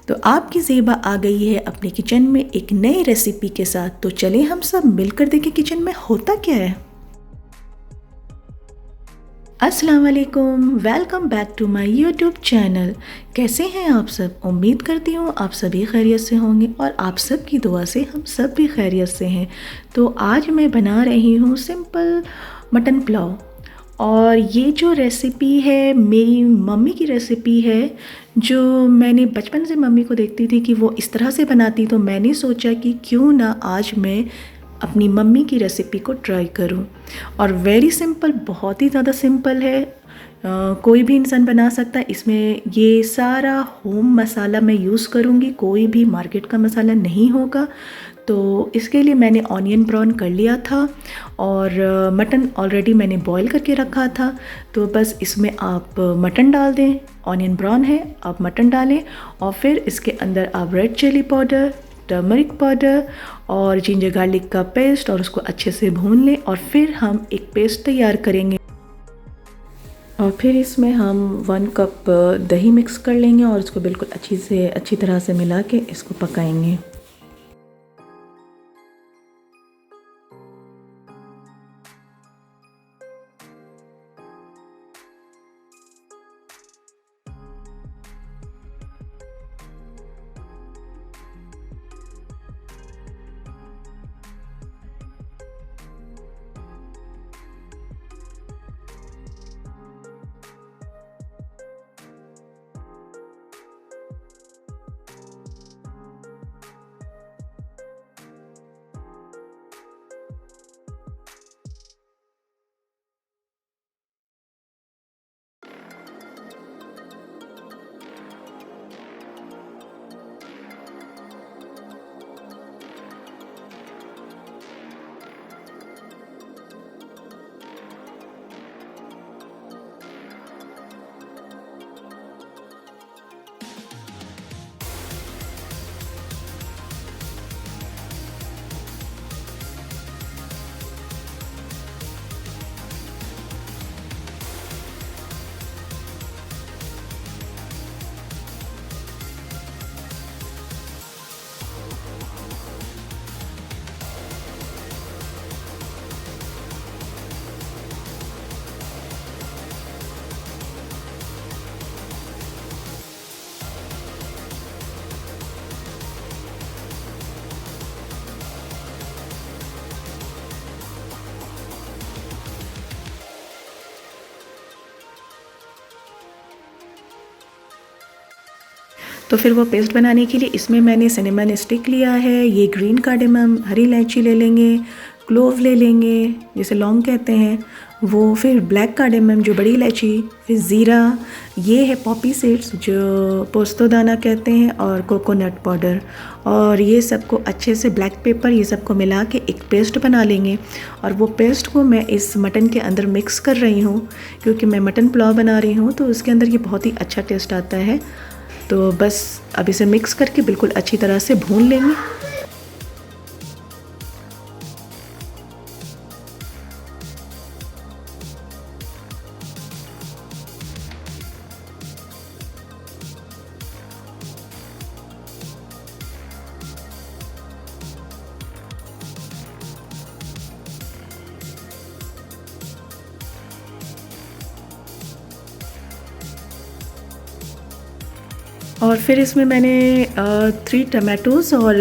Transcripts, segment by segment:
तो आपकी ज़ेबा आ गई है अपने किचन में एक नई रेसिपी के साथ। तो चलें हम सब मिलकर देखें किचन में होता क्या है। अस्सलाम वालेकुम, welcome back to my YouTube channel. कैसे हैं आप सब? उम्मीद करती हूँ आप सभी खैरियत से होंगे और आप सब की दुआ से हम सब भी खैरियत से हैं। तो आज मैं बना रही हूँ सिंपल मटन पुलाव। और ये जो रेसिपी है मेरी मम्मी की रेसिपी है, जो मैंने बचपन से मम्मी को देखती थी कि वो इस तरह से बनाती। तो मैंने सोचा कि क्यों ना आज मैं अपनी मम्मी की रेसिपी को ट्राई करूं। और वेरी सिंपल, बहुत ही ज़्यादा सिंपल है। कोई भी इंसान बना सकता है। इसमें ये सारा होम मसाला मैं यूज़ करूँगी, कोई भी मार्केट का मसाला नहीं होगा। तो इसके लिए मैंने ऑनियन ब्राउन कर लिया था और मटन ऑलरेडी मैंने बॉईल करके रखा था। तो बस इसमें आप मटन डाल दें, ऑनियन ब्राउन है आप मटन डालें और फिर इसके अंदर आप red chilli powder, turmeric powder और जिंजर गार्लिक का पेस्ट और उसको अच्छे से भून लें। और फिर हम एक पेस्ट तैयार करेंगे और फिर इसमें हम 1 कप दही मिक्स कर लेंगे और इसको बिल्कुल अच्छी तरह से मिला के इसको पकाएंगे। तो फिर वो पेस्ट बनाने के लिए इसमें मैंने सिनेमन स्टिक लिया है, ये ग्रीन कार्डेमम, हरी इलायची ले लेंगे, क्लोव ले लेंगे जिसे लौंग कहते हैं वो, फिर ब्लैक कार्डेमम जो बड़ी इलायची, फिर ज़ीरा, ये है पॉपी सीड्स जो पोस्तो दाना कहते हैं, और कोकोनट पाउडर। और ये सबको अच्छे से, ब्लैक पेपर, ये सबको मिला के एक पेस्ट बना लेंगे। और वो पेस्ट को मैं इस मटन के अंदर मिक्स कर रही हूँ क्योंकि मैं मटन पुलाव बना रही हूँ तो उसके अंदर ये बहुत ही अच्छा टेस्ट आता है। तो बस अब इसे मिक्स करके बिल्कुल अच्छी तरह से भून लेंगे। और फिर इसमें मैंने 3 टमाटोज़ और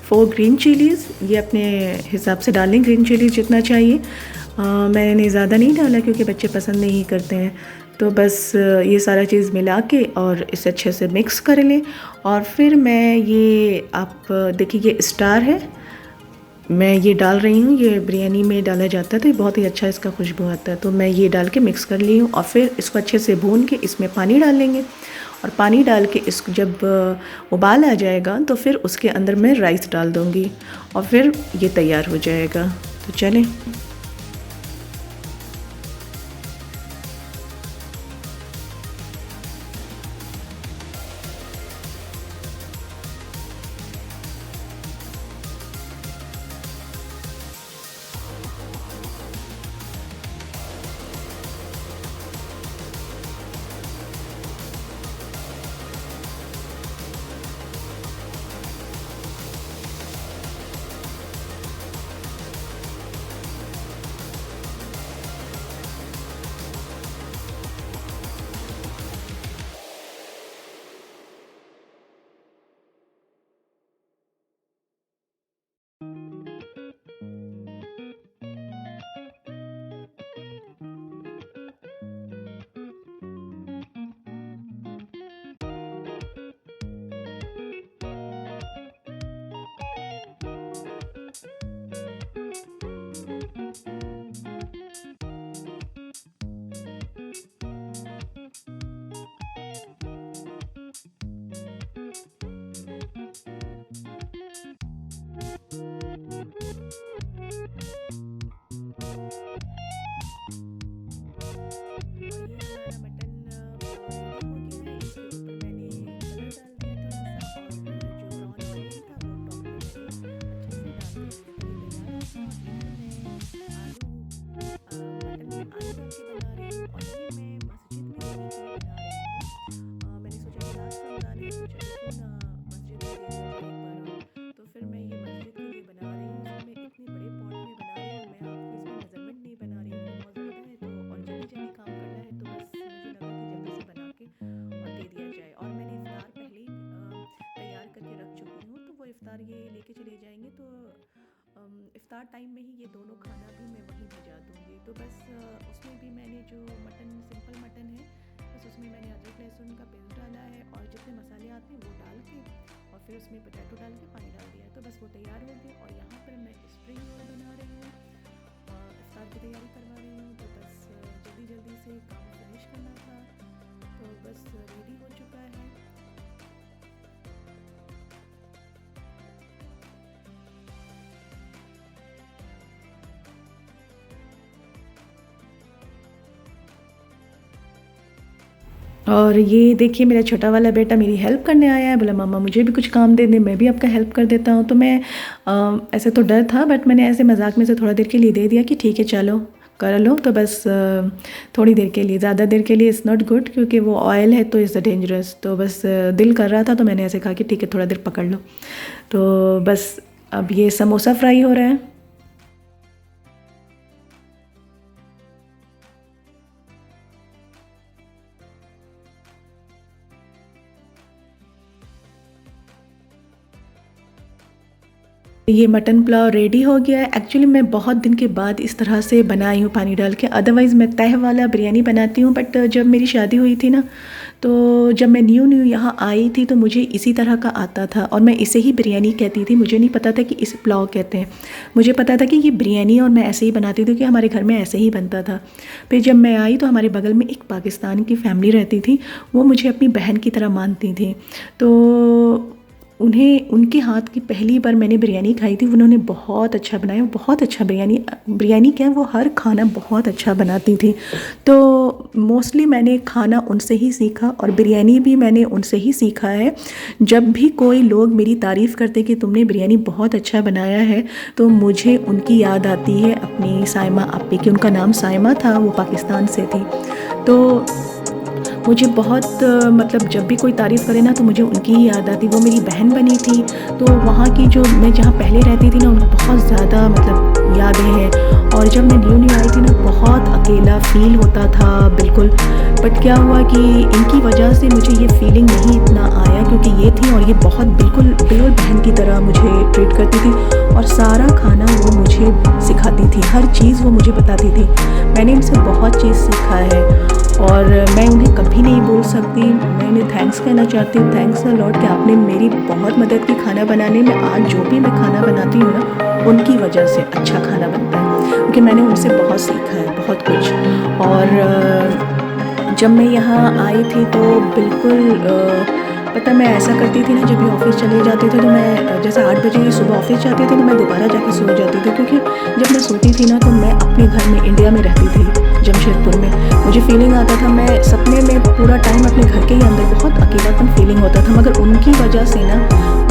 4 ग्रीन चिलीज़, ये अपने हिसाब से डालें, ग्रीन चिलीज़ जितना चाहिए। मैंने ज़्यादा नहीं डाला क्योंकि बच्चे पसंद नहीं करते हैं। तो बस ये सारा चीज़ मिला के और इसे अच्छे से मिक्स कर लें। और फिर मैं ये, आप देखिए ये स्टार है, मैं ये डाल रही हूँ, ये बिरयानी में डाला जाता है तो ये बहुत ही अच्छा इसका खुशबू आता है। तो मैं ये डाल के मिक्स कर ली हूँ और फिर इसको अच्छे से भून के इसमें पानी डाल लेंगे। और पानी डाल के इसको जब उबाल आ जाएगा तो फिर उसके अंदर मैं राइस डाल दूँगी और फिर ये तैयार हो जाएगा। तो चलें। और ये हमारा मटन रेडी हो गया है। इसके ऊपर मैंने कलर डाल दिया थोड़ा सा, और जो ब्राउन ऑनियन था वो टॉप पे मैंने अच्छे से डाल दिया। तो ये तैयार है। और ये मैं आलू मटन में आलू डाल के बना रही हूँ, और ये मैं मस्जिद में देने के लिए बना रही हूँ। मैंने सोचा कि लास्ट रमज़ान है तो चलो क्यों ना मस्जिद में दे दिया जाए एक बार और। तो फिर मैं ये मस्जिद के लिए बना रही हूँ। इसमें मैं इतने बड़े पॉट में बना रही हूँ, मैं आपको इसमें मेज़रमेंट नहीं बना रही हूँ, बहुत ज़्यादा है तो, और जल्दी जल्दी काम करना है तो बस मुझे लगा कि जल्दी से बना के और दे दिया जाए। और मैंने इफ़्तार पहले ही तैयार करके रख चुकी हूँ, तो वो इफ़्तार ये लेके चले जाएंगे। तो इफ़्तार टाइम में ही ये दोनों खाना भी मैं वहीं भिजा दूँगी। तो बस उसमें भी मैंने जो मटन सिंपल मटन है, बस उसमें मैंने अदरक लहसुन का पेस्ट डाला है और जितने मसाले आते हैं वो डाल के, और फिर उसमें पोटैटो डाल के पानी डाल दिया। तो बस वो तैयार हो गए। और यहाँ पर मैं स्प्रिंग रोल बना रही हूँ, इफ़्तार की तैयारी करवा रही हूँ। तो बस जल्दी जल्दी से काम फिनिश करना था, तो बस रेडी हो चुका है। और ये देखिए मेरा छोटा वाला बेटा मेरी हेल्प करने आया है, बोला मम्मा मुझे भी कुछ काम दे दे, मैं भी आपका हेल्प कर देता हूँ। तो मैं ऐसे तो डर था, बट मैंने ऐसे मजाक में से थोड़ा देर के लिए दे दिया कि ठीक है चलो कर लो। तो बस थोड़ी देर के लिए, ज़्यादा देर के लिए इज़ नॉट गुड, क्योंकि वो ऑयल है तो इज़ डेंजरस। तो बस दिल कर रहा था तो मैंने ऐसे कहा कि ठीक है थोड़ा देर पकड़ लो। तो बस अब ये समोसा फ्राई हो रहा है। ये मटन पुलाव रेडी हो गया है। एक्चुअली मैं बहुत दिन के बाद इस तरह से बनाई हूँ पानी डाल के, अदरवाइज़ मैं तह वाला बिरयानी बनाती हूँ। बट जब मेरी शादी हुई थी ना, तो जब मैं न्यू यहाँ आई थी तो मुझे इसी तरह का आता था, और मैं इसे ही बिरयानी कहती थी। मुझे नहीं पता था कि इसे पुलाव कहते हैं, मुझे पता था कि ये बिरयानी, और मैं ऐसे ही बनाती थी कि हमारे घर में ऐसे ही बनता था। फिर जब मैं आई तो हमारे बगल में एक पाकिस्तान की फैमिली रहती थी, वो मुझे अपनी बहन की तरह मानती थी। तो उन्हें उनके हाथ की पहली बार मैंने बिरयानी खाई थी, उन्होंने बहुत अच्छा बनाया, बहुत अच्छा बिरयानी क्या, वो हर खाना बहुत अच्छा बनाती थी। तो मोस्टली मैंने खाना उनसे ही सीखा, और बिरयानी भी मैंने उनसे ही सीखा है। जब भी कोई लोग मेरी तारीफ़ करते कि तुमने बिरयानी बहुत अच्छा बनाया है, तो मुझे उनकी याद आती है अपनी साइमा आपी की। उनका नाम साइमा था, वो पाकिस्तान से थी। तो मुझे बहुत मतलब जब भी कोई तारीफ़ करे ना तो मुझे उनकी ही याद आती। वो मेरी बहन बनी थी, तो वहाँ की जो मैं जहाँ पहले रहती थी ना, उनको बहुत ज़्यादा मतलब यादें हैं। और जब मैं न्यू आई थी ना, बहुत अकेला फ़ील होता था बिल्कुल। बट क्या हुआ कि इनकी वजह से मुझे ये फीलिंग नहीं इतना आया, क्योंकि ये थी और ये बहुत बिल्कुल बहन की तरह मुझे ट्रीट करती थी, और सारा खाना वो मुझे सिखाती थी, हर चीज़ वो मुझे बताती थी। मैंने इनसे बहुत चीज़ सीखा है, और मैं उन्हें कभी नहीं भूल सकती। मैं उन्हें थैंक्स कहना चाहती हूँ, थैंक्स अ लॉट कि आपने मेरी बहुत मदद की खाना बनाने में। आज जो भी मैं खाना बनाती हूँ ना, उनकी वजह से अच्छा खाना बनता है, क्योंकि मैंने उनसे बहुत सीखा है, बहुत कुछ। और जब मैं यहाँ आई थी तो बिल्कुल पता मैं ऐसा करती थी ना, जब भी ऑफ़िस चले जाते थे तो मैं जैसे 8 बजे सुबह ऑफ़िस जाती थी तो मैं दोबारा जाके सो जाती थी, क्योंकि जब मैं सोती थी ना तो मैं अपने घर में इंडिया में रहती थी, जमशेदपुर में। मुझे फीलिंग आता था, मैं सपने में पूरा टाइम अपने घर के ही अंदर बहुत अकेलापन फीलिंग होता था। मगर उनकी वजह से ना,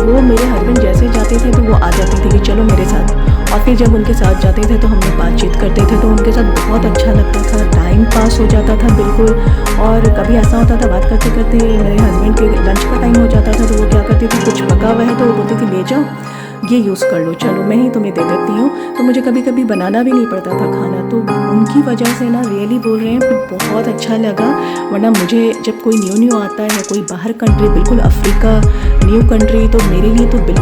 वो मेरे हस्बैंड जैसे जाते थे तो वो आ जाती थी कि चलो मेरे साथ। और फिर जब उनके साथ जाते थे तो हम लोग बातचीत करते थे, तो उनके साथ बहुत अच्छा लगता था, टाइम पास हो जाता था बिल्कुल। और कभी ऐसा होता था बात करते करते मेरे हस्बैंड के लंच का टाइम हो जाता था, तो वो क्या करती थी, कुछ पका हुआ है तो वो बोलती थी ले जाओ ये यूज़ कर लो, चलो मैं ही तुम्हें दे देती हूँ। तो मुझे कभी कभी बनाना भी नहीं पड़ता था खाना। तो उनकी वजह से ना, रियली बोल रहे हैं, फिर बहुत अच्छा लगा। वरना मुझे जब कोई न्यू आता है, कोई बाहर कंट्री, बिल्कुल अफ्रीका न्यू कंट्री, तो मेरे लिए तो बिल्कुल